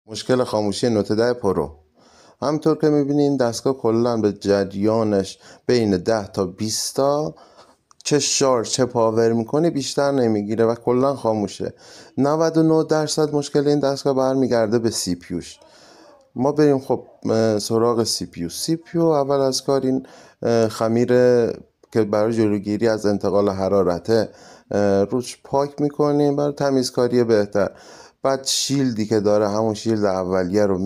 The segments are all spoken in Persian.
مشکل خاموشی نوت 10 پرو. همطور که میبینین دستگاه کلا به جریانش بین 10 تا 20 تا چه شارژ چه پاور میکنه بیشتر نمیگیره و کلا خاموشه. 99% مشکل این دستگاه برمیگرده به سی پیوش. ما بریم خب سراغ سی پیو. اول از کار این خمیر که برای جلوگیری از انتقال حرارته روش پاک میکنیم برای تمیزکاری بهتر. بعد شیلدی که داره همون شیلد اولیه رو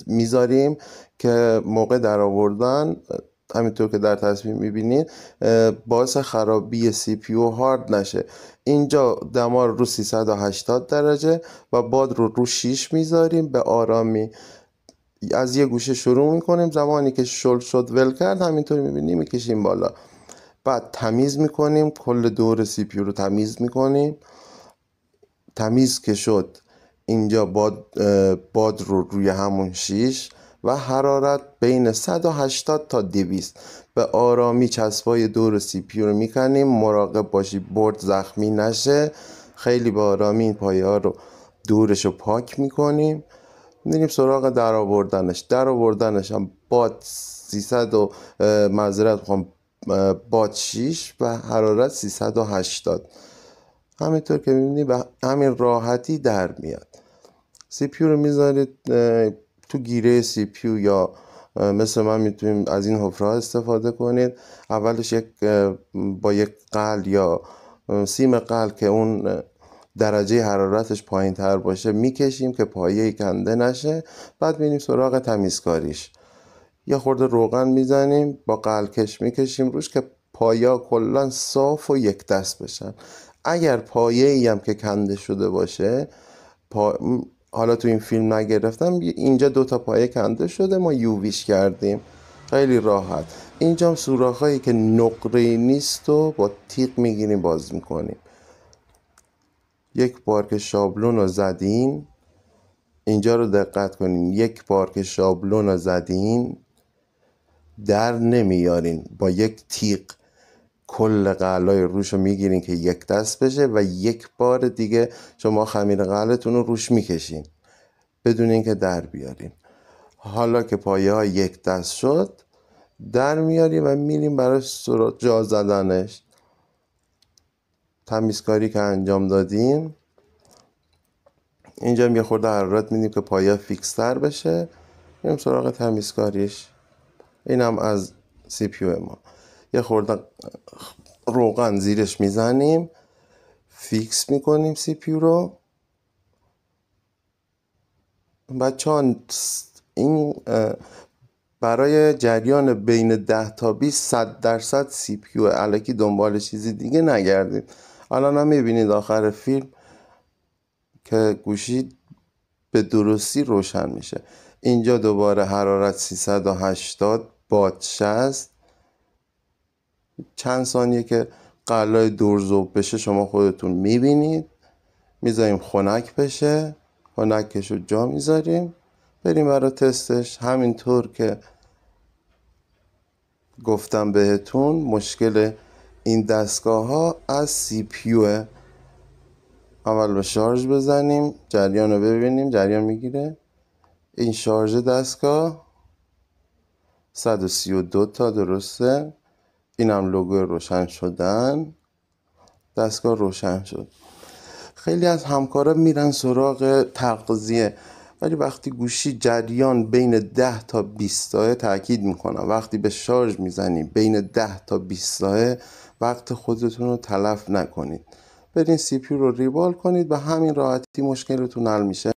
میذاریم که موقع در آوردن همینطور که در تصویر میبینید باعث خرابی سی پیو هارد نشه. اینجا دما رو 380 درجه و باد رو 6 میذاریم به آرامی. از یه گوشه شروع میکنیم، زمانی که شل شد ول کرد همینطور میبینیم میکشیم بالا. بعد تمیز میکنیم، کل دور سی پیو رو تمیز میکنیم. تمیز که شد اینجا باد رو روی همون شیش و حرارت بین 180 تا 200 به آرامی چسبای دور سی پیو رو میکنیم. مراقب باشی برد زخمی نشه. خیلی به آرامی این پایه ها رو دورش رو پاک میکنیم. میریم سراغ در آوردنش هم باد 300 و باد 6 و حرارت 380. همینطور که میبینید به همین راحتی در میاد. سی پیو رو میذارید تو گیره سی پیو یا مثل من میتونید از این حفره ها استفاده کنید. اولش با یک قل یا سیم قل که اون درجه حرارتش پایین تر باشه میکشیم که پایه کنده نشه. بعد میریم سراغ تمیزکاریش. یه خورده روغن میزنیم با قلکش میکشیم روش که پایه کلا صاف و یک دست بشن. اگر پایه ای هم که کنده شده باشه حالا تو این فیلم نگرفتم، اینجا 2 تا پایه کنده شده ما یوویش کردیم خیلی راحت. اینجا هم سوراخایی که نقره‌ای نیست و با تیغ میگیریم باز میکنیم. یک بار که شابلون رو زدین، اینجا رو دقت کنین، یک بار که شابلون رو زدین در نمیارین، با یک تیغ کل قلای روش رو میگیرین که یک دست بشه و یک بار دیگه شما خمیر قلتون رو روش میکشین بدون اینکه در بیارین. حالا که پایه ها یک دست شد در میاریم و میریم برای جا زدنش. تمیزکاری که انجام دادیم اینجا یه خورده حرارت میدیم که پایه فیکس تر بشه. میریم سراغ تمیزکاریش. اینم از سی پیو ما. یه خورده روغن زیرش میزنیم، فیکس میکنیم سی پیو رو. بچه‌ها این برای جریان بین 10 تا 20 100% سی پیو، الکی دنبال چیزی دیگه نگردید. الان هم میبینید آخر فیلم که گوشی به درستی روشن میشه. اینجا دوباره حرارت 380 باد 60. چند ثانیه که قلای دور ذوب بشه شما خودتون میبینید. میذاریم خنک بشه، خنکش رو جا میذاریم بریم برای تستش. همینطور که گفتم بهتون مشکل این دستگاه ها از سی پیوه. اول به شارژ بزنیم، جریان رو ببینیم، جریان میگیره. این شارژ دستگاه 132 تا درسته. اینم لوگو روشن شدن، دستگاه روشن شد. خیلی از همکارا میرن سراغ تغذیه، ولی وقتی گوشی جریان بین 10 تا 20 تا تاکید میکنم وقتی به شارژ میزنیم بین 10 تا 20 تا وقت خودتون رو تلف نکنید. برین سی پیو رو ریبال کنید و همین راحتی مشکلتون حل میشه.